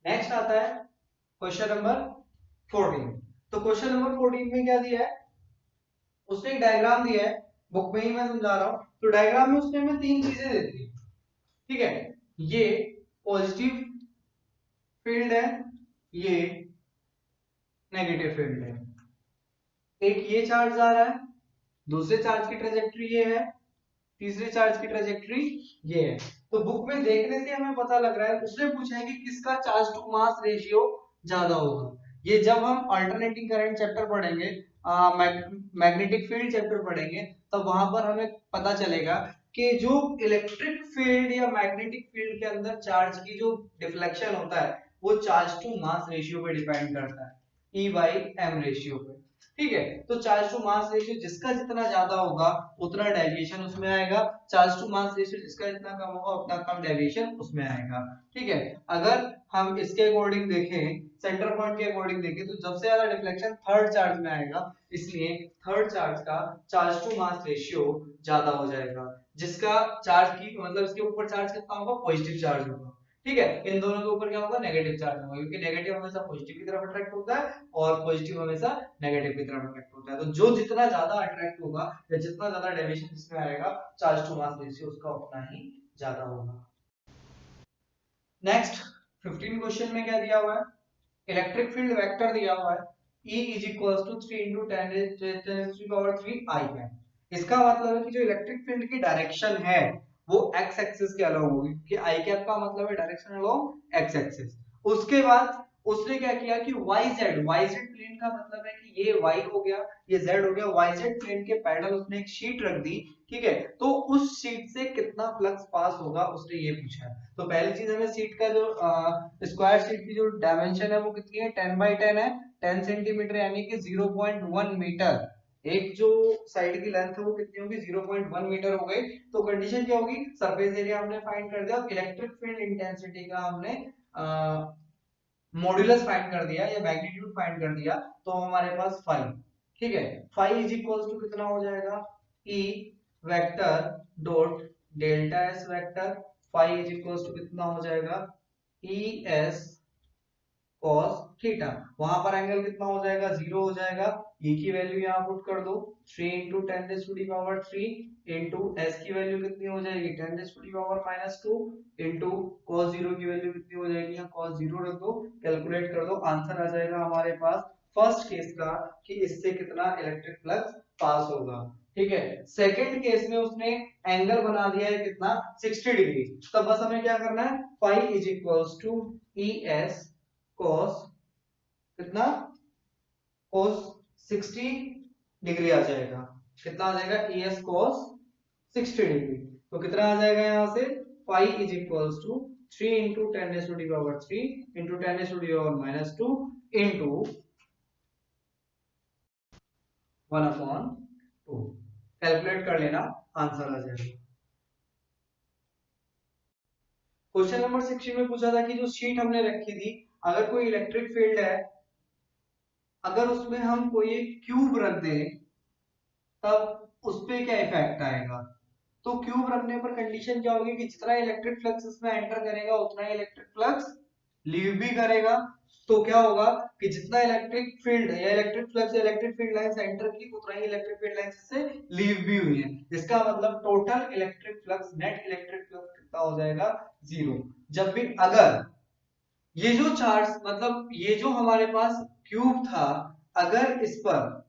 Next आता है question number 14। तो क्वेश्चन नंबर 14 में क्या दिया है, उसने एक डायग्राम दिया है, बुक में ही मैं समझा रहा हूं। तो डायग्राम में उसने हमें तीन चीजें दे दी, ठीक है। ये पॉजिटिव फील्ड है, ये नेगेटिव फील्ड है। एक ये चार्ज आ रहा है, दूसरे चार्ज की ट्रेजेक्ट्री ये है, तीसरे चार्ज की ट्रेजेक्ट्री ये है। तो बुक में देखने से हमें पता लग रहा है, उसने पूछा है कि किसका चार्ज टू मास रेशियो ज्यादा होगा। ये जब हम अल्टरनेटिंग करंट चैप्टर पढ़ेंगे, मैग्नेटिक फील्ड चैप्टर पढ़ेंगे, तब वहां पर हमें पता चलेगा कि जो इलेक्ट्रिक फील्ड या मैग्नेटिक फील्ड के अंदर चार्ज की जो डिफ्लेक्शन होता है वो चार्ज टू मास रेशियो पे डिपेंड करता है, ई बाई एम रेशियो पे। ठीक है, तो चार्ज टू मास रेशियो जिसका जितना ज्यादा होगा उतना डेविएशन उसमें आएगा, चार्ज टू मास रेशियो जिसका जितना कम होगा उतना कम डेविएशन उसमें आएगा। ठीक है, अगर हम इसके अकॉर्डिंग देखें, सेंटर पॉइंट के अकॉर्डिंग देखें, तो सबसे ज्यादा डिफ्लेक्शन थर्ड चार्ज में आएगा, इसलिए थर्ड चार्ज का चार्ज टू मास रेशियो ज्यादा हो जाएगा। जिसका चार्ज की मतलब इसके ऊपर चार्ज कितना होगा, पॉजिटिव चार्ज होगा। ठीक है, इन दोनों के ऊपर क्या होगा, नेगेटिव चार्ज होगा, क्योंकि नेगेटिव हमेशा पॉजिटिव की तरफ अट्रैक्ट होता है और पॉजिटिव हमेशा नेगेटिव की तरफ अट्रैक्ट होता है। तो जो जितना ज्यादा अट्रैक्ट होगा या जितना ज्यादा डेविएशन इसमें आएगा, चार्ज टू मास रेशियो उसका उतना ही ज्यादा होगा। नेक्स्ट 15 क्वेश्चन में क्या दिया हुआ है, इलेक्ट्रिक फील्ड वेक्टर दिया हुआ है, E is equals to 3 into 10 raised to power 3 I cap. इसका मतलब है कि जो इलेक्ट्रिक फील्ड की डायरेक्शन है वो x एक्सिस के अलोंग होगी, कि I कैप का मतलब है डायरेक्शन अलोंग x एक्सिस। उसके बाद उसने क्या किया कि YZ प्लेन का मतलब है कि ये Y हो गया, ये Z हो गया, YZ प्लेन के पैरेलल उसने एक शीट रख दी। ठीक है, तो उस शीट से कितना फ्लक्स पास होगा उसने ये पूछा है। तो पहली चीज हमें शीट का जो स्क्वायर शीट की जो डायमेंशन है वो कितनी है, 10x10 है, 10 सेंटीमीटर यानी कि 0.1 मीटर। एक जो साइड की लेंथ है वो कितनी होगी, 0.1 मीटर हो गई। तो कंडीशन क्या होगी, सरफेस एरिया हमने फाइंड कर दिया, इलेक्ट्रिक फील्ड इंटेंसिटी का हमने मॉड्यूलस फाइंड कर दिया या मैग्नीट्यूड फाइंड कर दिया, तो हमारे पास 5। ठीक है, 5 इज इक्वल्स टू कितना हो जाएगा, E vector dot delta S vector. 5 is equals to कितना हो जाएगा, E S cos थीटा। वहां पर एंगल कितना हो जाएगा, 0 हो जाएगा। E की वैल्यू यहाँ पुट कर दो, 3 into 10 raised to the power 3 into S की वैल्यू कितनी हो जाएगी, 10 raised to the power -2 into cos 0 की वैल्यू कितनी हो जाएगी, यहाँ cos 0 रख दो, कैलकुलेट कर दो, आंसर आ जाएगा हमारे पास फर्स्ट केस का कि इससे कितना इलेक्ट्रिक फ्लक्स पास होगा। ठीक है, सेकंड केस में उसने एंगल बना दिया है कितना, 60 डिग्री। तब बस हमें क्या करना है, phi is equals to E S cos कितना, cos 60 डिग्री आ जाएगा। कितना आ जाएगा, ई एस cos 60 डिग्री। तो कितना आ जाएगा यहाँ से, phi is equals to 3 into 10 raised to the power 3 into 10 raised to the power -2 into 1/2। Calculate कर लेना, आंसर आ जाएगा। क्वेश्चन नंबर 16 में पूछा था कि जो शीट हमने रखी थी, अगर कोई इलेक्ट्रिक फील्ड है, अगर उसमें हम कोई एक क्यूब रख दें तब उस पे क्या इफेक्ट आएगा। तो क्यूब रखने पर कंडीशन क्या होगी कि जितना इलेक्ट्रिक फ्लक्स इसमें एंटर करेगा उतना ही इलेक्ट्रिक फ्लक्स लीव भी करेगा। तो क्या होगा कि जितना इलेक्ट्रिक फील्ड या इलेक्ट्रिक फ्लक्स या इलेक्ट्रिक फील्ड लाइंस एंटर की उतना ही इलेक्ट्रिक फील्ड लाइंस से लीव भी हुई है। इसका मतलब total electric flux, net electric flux कितना हो जाएगा, 0। जब भी अगर ये जो चार्ज मतलब ये जो हमारे पास क्यूब था, अगर इस पर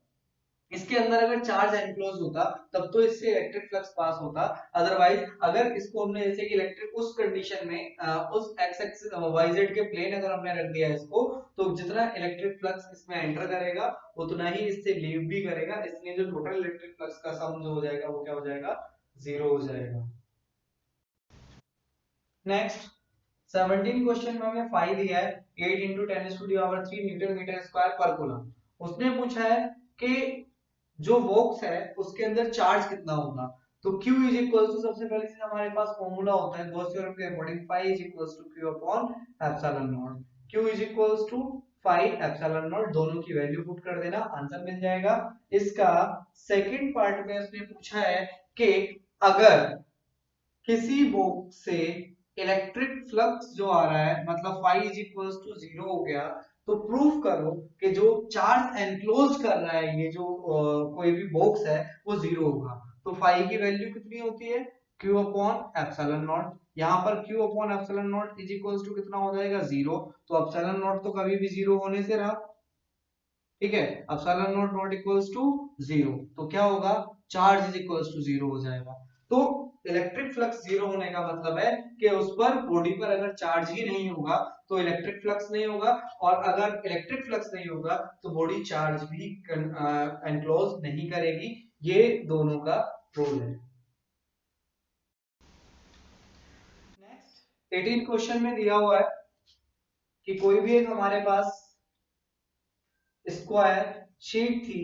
इसके अंदर अगर चार्ज एनक्लोज होता तब तो इससे इलेक्ट्रिक फ्लक्स पास होता। अदरवाइज अगर इसको हमने जैसे कि इलेक्ट्रिक उस कंडीशन में उस एक्स एक्सिस वाईजेड के प्लेन अगर हमने रख दिया इसको, तो जितना इलेक्ट्रिक फ्लक्स इसमें एंटर करेगा उतना ही इससे लीव भी करेगा, इसलिए जो टोटल इलेक्ट्रिक फ्लक्स का सम जो हो जाएगा वो क्या हो जाएगा, 0 हो जाएगा। नेक्स्ट 17 क्वेश्चन में हमें फाई दिया है, 8 into 10⁻³ न्यूटन मीटर स्क्वायर पर कूलम। उसने पूछा है कि जो बॉक्स है उसके अंदर चार्ज कितना होगा। तो Q इज इक्वल टू, सबसे पहले चीज हमारे पास फॉर्मूला होता है गॉस थ्योरम के according, phi is equal to Q upon epsilon naught. Q is equal to phi epsilon naught, दोनों की वैल्यू पुट कर देना, आंसर मिल जाएगा। इसका सेकंड पार्ट में उसने पूछा है कि अगर किसी बॉक्स से इलेक्ट्रिक फ्लक्स जो आ रहा है मतलब phi इज इक्वल्स टू 0 हो गया, तो प्रूफ करो कि जो चार्ज एनक्लोज कर रहा है ये जो कोई भी बॉक्स है वो 0 होगा। तो phi की वैल्यू कितनी होती है q अपॉन एप्सिलॉन नॉट। यहाँ पर q upon epsilon naught is equals to कितना हो जाएगा 0। तो एप्सिलॉन नॉट तो कभी भी 0 होने से रहा, ठीक है। Epsilon naught not equals to 0, तो क्या होगा चार्ज इज इक्वल्स टू 0 हो जाएगा। तो इलेक्ट्रिक फ्लक्स 0 होने का मतलब है कि उस पर बॉडी पर अगर चार्ज ही नहीं होगा तो इलेक्ट्रिक फ्लक्स नहीं होगा, और अगर इलेक्ट्रिक फ्लक्स नहीं होगा तो बॉडी चार्ज भी एनक्लोज नहीं करेगी। ये दोनों का रूल है। नेक्स्ट 18 क्वेश्चन में दिया हुआ है कि कोई भी एक हमारे पास स्क्वायर शीट थी,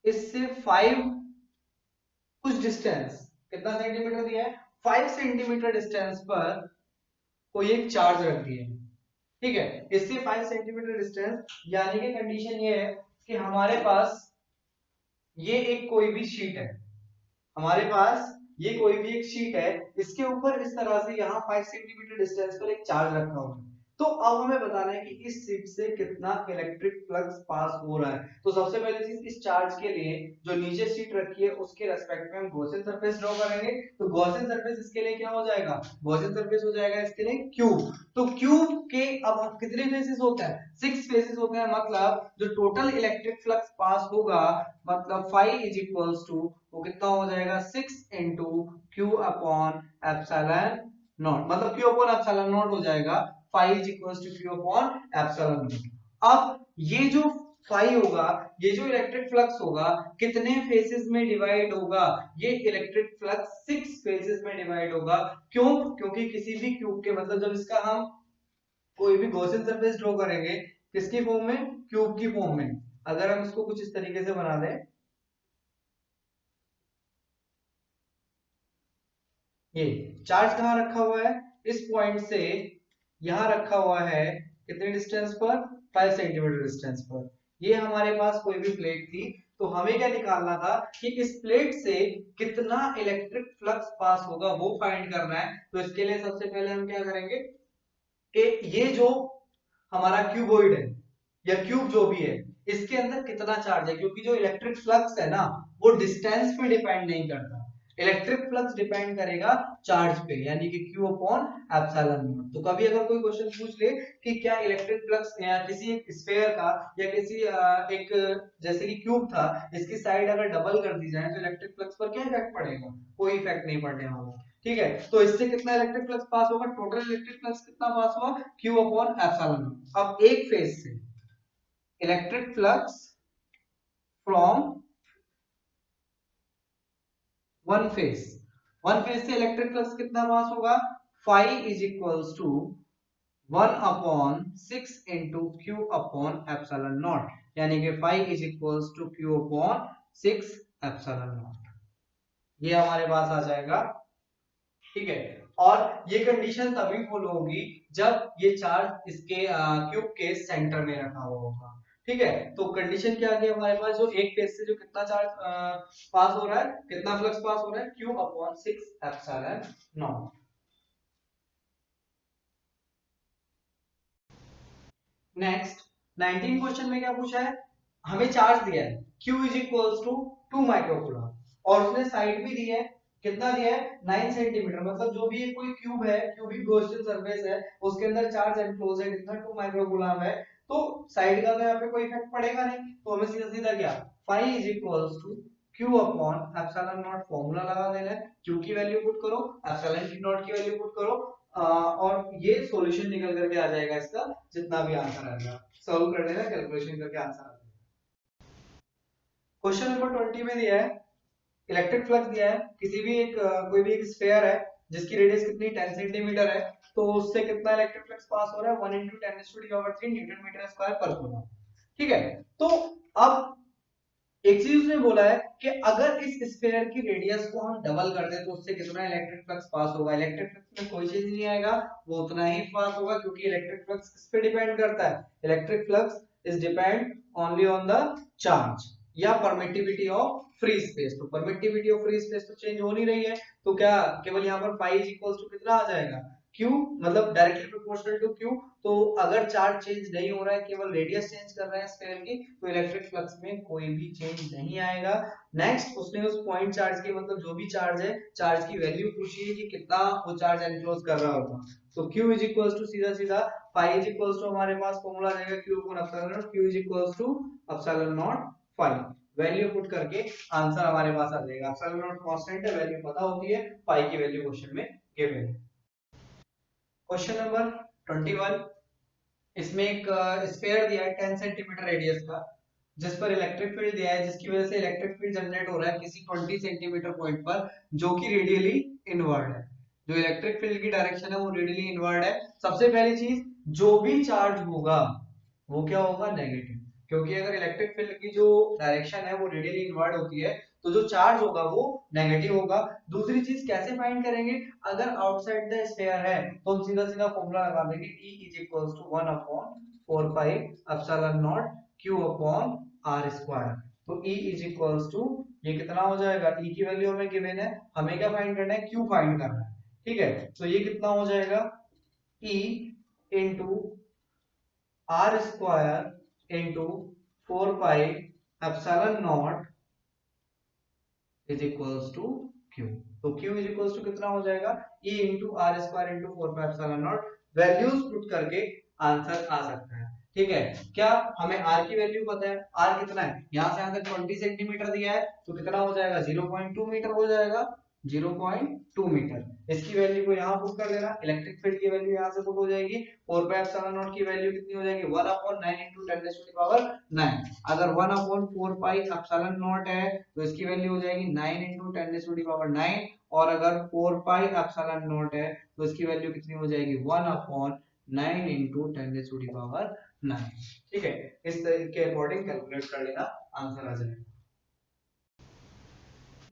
इससे 5 कुछ डिस्टेंस, कितना सेंटीमीटर दिया है 5 सेंटीमीटर डिस्टेंस पर कोई एक चार्ज रख दिया है, ठीक है। इससे 5 सेंटीमीटर डिस्टेंस, यानी कि कंडीशन ये है कि हमारे पास ये एक कोई भी शीट है, हमारे पास ये कोई भी एक शीट है, इसके ऊपर इस तरह से यहाँ 5 सेंटीमीटर डिस्टेंस पर एक चार्ज रखा हुआ है। तो अब हमें बताना है कि इस शीट से कितना इलेक्ट्रिक फ्लक्स पास हो रहा है। तो सबसे पहले चीज इस चार्ज के लिए जो नीचे शीट रखी है उसके रेस्पेक्ट में हम गॉसियन सरफेस ड्रॉ करेंगे। तो गॉसियन सरफेस इसके लिए क्या हो जाएगा, गॉसियन सरफेस हो जाएगा इसके लिए क्यूब। तो क्यूब के अब कितने फेसेस होते हैं 6 फेसेस होते हैं, मतलब जो टोटल इलेक्ट्रिक फ्लक्स पास होगा मतलब phi इज इक्वल्स टू वो कितना हो जाएगा 6 into q upon epsilon naught, मतलब क्यू अपॉन एप्सिलॉन नॉट हो जाएगा phi is equals to q upon epsilon naught. अब ये जो phi होगा, ये जो इलेक्ट्रिक फ्लक्स होगा कितने फेसेस में डिवाइड होगा, ये इलेक्ट्रिक फ्लक्स 6 फेसेस में डिवाइड होगा। क्यों, क्योंकि किसी भी क्यूब के मतलब जब इसका हम कोई भी गॉसियन सरफेस ड्रॉ करेंगे किसकी फॉर्म में, क्यूब की फॉर्म में। अगर हम इसको कुछ इस तरीके से बना दें, ये चार्ज कहाँ रखा हुआ है इस पॉइंट से यहां रखा हुआ है, कितने डिस्टेंस पर 5 सेंटीमीटर डिस्टेंस पर। ये हमारे पास कोई भी प्लेट थी, तो हमें क्या निकालना था कि इस प्लेट से कितना इलेक्ट्रिक फ्लक्स पास होगा वो फाइंड करना है। तो इसके लिए सबसे पहले हम क्या करेंगे कि ये जो हमारा क्यूबॉइड है या क्यूब जो भी है इसके अंदर कितना चार्ज है, क्योंकि जो इलेक्ट्रिक फ्लक्स है ना वो डिस्टेंस पे डिपेंड नहीं करता, इलेक्ट्रिक फ्लक्स डिपेंड करेगा चार्ज पे, यानी कि Q अपॉन एप्सिलॉन नॉट। तो कभी अगर कोई क्वेश्चन पूछ ले कि क्या इलेक्ट्रिक फ्लक्स किसी एक स्फीयर का या किसी एक जैसे कि क्यूब था इसकी साइड अगर डबल कर दी जाए तो इलेक्ट्रिक फ्लक्स पर क्या इफेक्ट पड़ेगा, कोई इफेक्ट नहीं पड़ने वाला, ठीक है। तो इससे कितना इलेक्ट्रिक फ्लक्स पास होगा, टोटल इलेक्ट्रिक फ्लक्स कितना पास हुआ Q अपॉन एप्सिलॉन नॉट। अब एक फेज से electric flux from one face से इलेक्ट्रिक फ्लक्स कितना पास होगा, phi is equals to 1 upon 6 into q upon epsilon naught, यानी कि phi is equals to q upon 6 epsilon naught, ये हमारे पास आ जाएगा, ठीक है। और ये कंडीशन तभी फॉलो होगी जब ये चार्ज इसके क्यूब के सेंटर में रखा हुआ होगा, ठीक है। तो कंडीशन क्या आ गई हमारे पास, जो एक फेज से जो कितना चार्ज पास हो रहा है, कितना फ्लक्स पास हो रहा है q upon 6 epsilon naught. Next 19 question में क्या पूछा है, हमें चार्ज दिया है Q is equals to 2 microcoulomb और उसने साइड भी दी है, कितना दिया है 9 सेंटीमीटर, मतलब जो भी कोई क्यूब है, क्यूबिक गॉसियन सरफेस है उसके अंदर चार्ज एनक्लोज है कितना 2 माइक्रोकूलम है, तो साइड का तो यहाँ पे कोई इफेक्ट पड़ेगा नहीं, तो हमें सीधा सीधा क्या phi is equals to Q upon epsilon naught formula लगा देना है, Q की वैल्यू पुट करो, एप्सिलॉन की नॉट की वैल्यू पुट करो, और ये सॉल्यूशन निकल करके आ जाएगा इसका, जितना भी आंसर आएगा सॉल्व कर लेना, कैलकुलेशन करके आंसर आ जाएगा। क्वेश्चन नंबर 20 में दिया है इलेक्ट्रिक फ्लक्स दिया है, किसी भी एक कोई भी एक स्फीयर है जिसकी रेडियस कितनी 10 सेंटीमीटर है, तो उससे कितना इलेक्ट्रिक फ्लक्स पास हो रहा है 1 into 10⁻³ न्यूटन मीटर स्क्वायर पर कूलम, ठीक है। तो अब एक चीज उसने बोला है कि अगर इस स्फीयर की रेडियस को हम डबल कर दें तो उससे कितना इलेक्ट्रिक फ्लक्स पास होगा, इलेक्ट्रिक फ्लक्स में कोई चेंज नहीं आएगा, वो उतना ही पास होगा, क्योंकि इलेक्ट्रिक फ्लक्स किस पे डिपेंड करता है, electric flux is depend only on the charge, या परमिटिविटी ऑफ फ्री स्पेस। तो परमिटिविटी ऑफ फ्री स्पेस तो चेंज हो नहीं रही है, तो क्या केवल यहाँ पर फाई इज इक्वल टू कितना आ जाएगा, क्यू, मतलब डायरेक्टली प्रोपोर्शनल टू क्यू। तो अगर चार्ज चेंज नहीं हो रहा है, केवल रेडियस चेंज कर रहे हैं स्फीयर की, तो इलेक्ट्रिक फ्लक्स में कोई भी चेंज नहीं आएगा। नेक्स्ट उसने उस पॉइंट चार्ज की, मतलब जो भी चार्ज है, चार्ज की वैल्यू पूछी है कि कितना वो चार्ज एनक्लोज कर रहा होगा। तो Q इज इक्वल टू सीधा सीधा फाई इज इक्वल टू हमारे पास फॉर्मूला आ जाएगा Q upon epsilon naught, Q is equal to epsilon naught phi. Value put करके आंसर हमारे पास आ जाएगा। एप्सिलॉन नॉट कांस्टेंट है, वैल्यू पता होती है, फाई की वैल्यू क्वेश्चन में गिवन है। क्वेश्चन नंबर 21, इसमें एक स्फीयर दिया है 10 सेंटीमीटर रेडियस का, जिस पर इलेक्ट्रिक फील्ड दिया है, जिसकी वजह से इलेक्ट्रिक फील्ड जनरेट हो रहा है किसी 20 सेंटीमीटर पॉइंट पर, जो कि रेडियली इनवर्ड है। जो इलेक्ट्रिक फील्ड की डायरेक्शन है वो रेडियली इनवर्ड है। सबसे पहली चीज, जो भी चार्ज होगा वो क्या होगा, नेगेटिव, क्योंकि अगर इलेक्ट्रिक फील्ड की जो डायरेक्शन है वो रेडियली इनवर्ड होती है, तो जो चार्ज होगा वो नेगेटिव होगा। दूसरी चीज कैसे फाइंड करेंगे, अगर आउटसाइड द स्फीयर है तो हम सीधा सीधा फॉर्मूला लगा देंगे, E is equals to 1 upon 4 pi epsilon naught Q upon R square. तो E इज इक्वल्स टू, ये कितना हो जाएगा, E की वैल्यू हमें गिवन है, हमें क्या फाइंड करना है, Q फाइंड करना है। ठीक है, तो ये कितना हो जाएगा, E into R square into 4 pi epsilon naught is equals to Q। तो Q इज इक्वल्स टू कितना हो जाएगा, E into R square into 4 pi epsilon naught. Values put करके आंसर आ सकता है। ठीक है, क्या हमें R की वैल्यू पता है, R कितना है, यहां से यहां तक 20 सेंटीमीटर दिया है, तो कितना हो जाएगा, 0.2 मीटर हो जाएगा, 0.2 मीटर। इसकी वैल्यू को यहाँ पुट कर देना, इलेक्ट्रिक फील्ड की वैल्यू यहाँ से पुट हो जाएगी, 4 पाई एप्सिलॉन नॉट की वैल्यू कितनी हो जाएगी, 1 upon 9 into 10 raised to the power 9। अगर 1 अपॉन 4 पाई एप्सिलॉन नॉट है तो इसकी वैल्यू हो जाएगी 9 into 10 raised to the power 9, और अगर 4 पाई एप्सिलॉन नॉट है तो इसकी वैल्यू कितनी हो जाएगी, 1 upon 9 into 10 raised to the power 9। ठीक है, इस तरीके के अकॉर्डिंग कैलकुलेट कर लेना, आंसर आ जाएगा।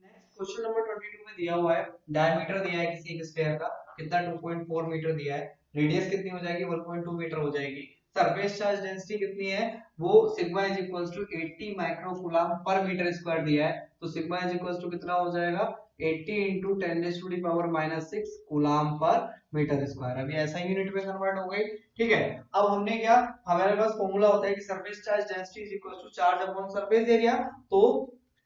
नेक्स्ट क्वेश्चन नंबर 22 में दिया हुआ है, डायमीटर दिया है किसी एक स्फीयर का, कितना 2.4 मीटर दिया है, रेडियस कितनी हो जाएगी, 1.2 मीटर हो जाएगी। सरफेस चार्ज डेंसिटी कितनी है, वो sigma is equals to 80 microcoulomb पर मीटर स्क्वायर दिया है, तो सिग्मा इज इक्वल्स टू कितना हो जाएगा, 80 into 10 raised to the power -6 coulomb पर मीटर स्क्वायर। अभी ऐसा यूनिट में कन्वर्ट हो गई। ठीक है, अब हमने क्या, हमारे पास फॉर्मूला होता है कि surface charge density is equals to charge upon surface area, तो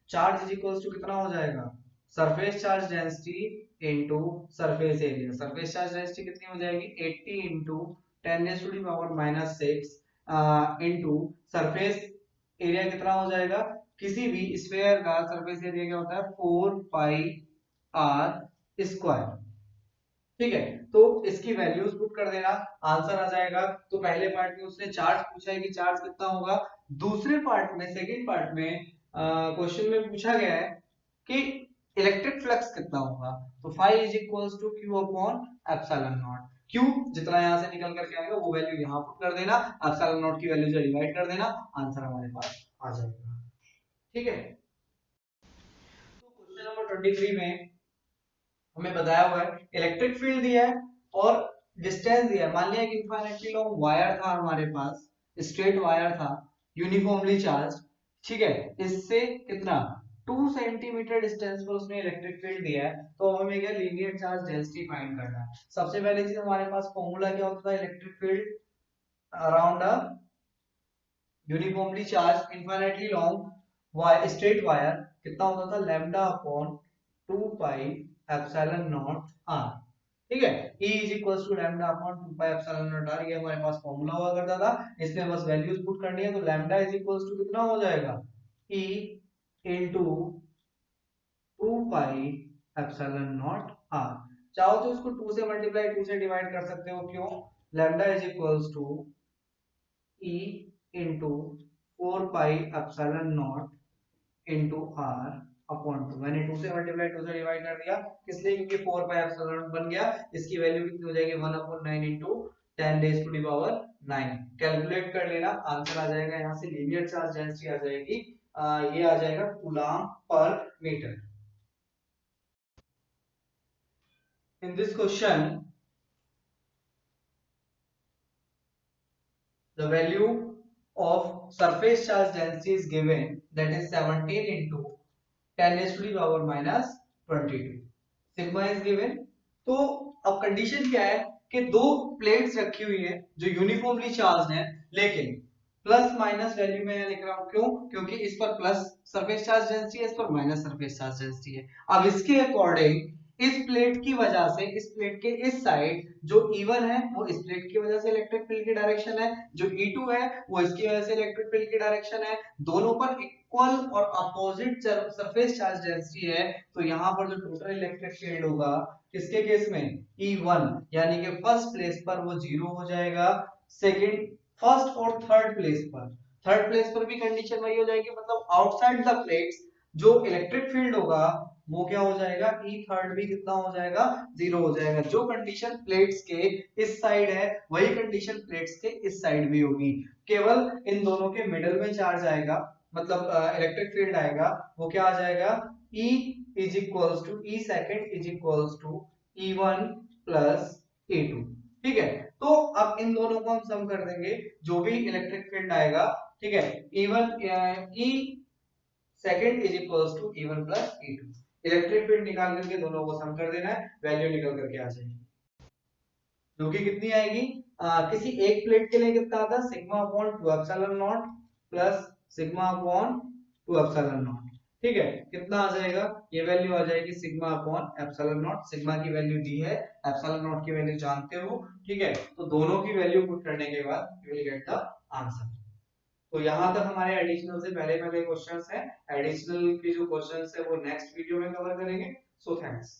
चार्ज इज इक्वल्स टू कितना हो जाएगा, surface charge density into surface area. Surface charge density कितनी हो जाएगी, 80 into 10 raised to the power -6 into surface area कितना हो जाएगा, किसी भी स्फीयर का सरफेस एरिया क्या होता है, 4 पाई आर स्क्वायर। ठीक है, तो इसकी वैल्यूज पुट कर देना, आंसर आ जाएगा। तो पहले पार्ट में उसने चार्ज पूछा है कि चार्ज कितना होगा, दूसरे पार्ट में, सेकंड पार्ट में क्वेश्चन में पूछा गया है कि इलेक्ट्रिक फ्लक्स कितना होगा, तो phi is equals to q upon epsilon naught. Q जितना यहां से निकल करके आएगा वो वैल्यू यहां पुट कर देना, एप्सिलॉन नॉट की वैल्यू से डिवाइड कर देना, आंसर हमारे पास आ जाएगा। ठीक है, तो क्वेश्चन नंबर 23 में हमें बताया हुआ है, इलेक्ट्रिक फील्ड दिया है और डिस्टेंस दिया है। मान लिया कि इनफाइनाइटली लॉन्ग वायर था हमारे पास, स्ट्रेट वायर था, यूनिफॉर्मली चार्ज। ठीक है, इससे कितना, 2 सेंटीमीटर डिस्टेंस पर उसने इलेक्ट्रिक फील्ड दिया है, तो हमें क्या, लीनियर चार्ज डेंसिटी फाइंड करना है। सबसे पहले चीज हमारे पास फॉर्मूला क्या होता है, electric field around a uniformly charged infinitely long straight wire कितना होता था, lambda upon 2 pi epsilon naught r. ठीक है, E is equals to lambda upon 2 pi epsilon naught r, ये हमारे पास फॉर्मूला हुआ करता था, इसमें बस वैल्यूज पुट करनी है। तो लैम्डा इज इक्वल्स टू कितना हो जाएगा, E into 2 pi epsilon naught R. चाहो तो इसको 2 से मल्टीप्लाई 2 से डिवाइड कर सकते हो, क्यों, lambda is equals to E into 4 pi epsilon naught into R upon 2। मैंने 2 से मल्टीप्लाई 2 से डिवाइड कर दिया, किस लिए, क्योंकि 4 पाई एप्सिलॉन नॉट बन गया, इसकी वैल्यू कितनी हो जाएगी, 1 upon 9 into 10 raised to the power 9। Calculate कर लेना, आंसर आ जाएगा, यहाँ से लीनियर चार्ज डेंसिटी आ जाएगी, ये आ जाएगा कूलम पर metre. In this question the value of surface charge density is given, that is 17 into 10 raised to the power minus 22. Sigma is given. तो अब कंडीशन क्या है कि दो प्लेट्स रखी हुई है जो यूनिफॉर्मली चार्ज है, लेकिन प्लस माइनस वैल्यू में लिख रहा हूं, क्यों? क्योंकि इस पर प्लस सरफेस चार्ज डेंसिटी है, इस पर माइनस सरफेस चार्ज डेंसिटी है। अब इसके अकॉर्डिंग इस प्लेट की वजह से, इस प्लेट के इस साइड जो E1 है वो इस प्लेट की वजह से इलेक्ट्रिक फील्ड की डायरेक्शन है, जो E2 है वो इसकी वजह से इलेक्ट्रिक फील्ड की डायरेक्शन है। दोनों पर इक्वल और अपोजिट सरफेस चार्ज डेंसिटी है, तो यहाँ पर जो टोटल इलेक्ट्रिक फील्ड होगा किसके केस में, E1 यानी कि फर्स्ट प्लेस पर वो जीरो हो जाएगा। सेकंड, फर्स्ट और थर्ड प्लेस पर, थर्ड प्लेस पर भी कंडीशन वही हो जाएगी, मतलब आउटसाइड द प्लेट्स जो इलेक्ट्रिक फील्ड होगा वो क्या हो जाएगा, ई थर्ड भी कितना हो जाएगा, जीरो हो जाएगा। जो कंडीशन प्लेट्स के इस साइड है वही कंडीशन प्लेट्स के इस साइड भी होगी, केवल इन दोनों के मिडल में चार्ज आएगा, मतलब इलेक्ट्रिक फील्ड आएगा, वो क्या आ जाएगा, E is equals to E second is equals to E1 plus E2। ठीक है, तो अब इन दोनों को हम सम कर देंगे, जो भी इलेक्ट्रिक फील्ड आएगा, ठीक है, E1 E second is equals to E1 plus E2। Electric field निकाल करके दोनों को सम कर देना है, वैल्यू निकल करके आ जाएगी, जो कि कितनी आएगी, किसी एक प्लेट के लिए कितना आता है, sigma upon 2 epsilon not plus sigma upon 2 epsilon not. ठीक है, कितना आ जाएगा, ये वैल्यू आ जाएगी sigma upon epsilon not. Sigma की वैल्यू दी है, एप्सिलॉन नॉट की वैल्यू जानते हो, ठीक है, तो दोनों की वैल्यू पुट करने के बाद you will get the answer. तो यहाँ तक हमारे एडिशनल से पहले पहले क्वेश्चंस हैं। एडिशनल के जो क्वेश्चंस है वो नेक्स्ट वीडियो में कवर करेंगे। So thanks.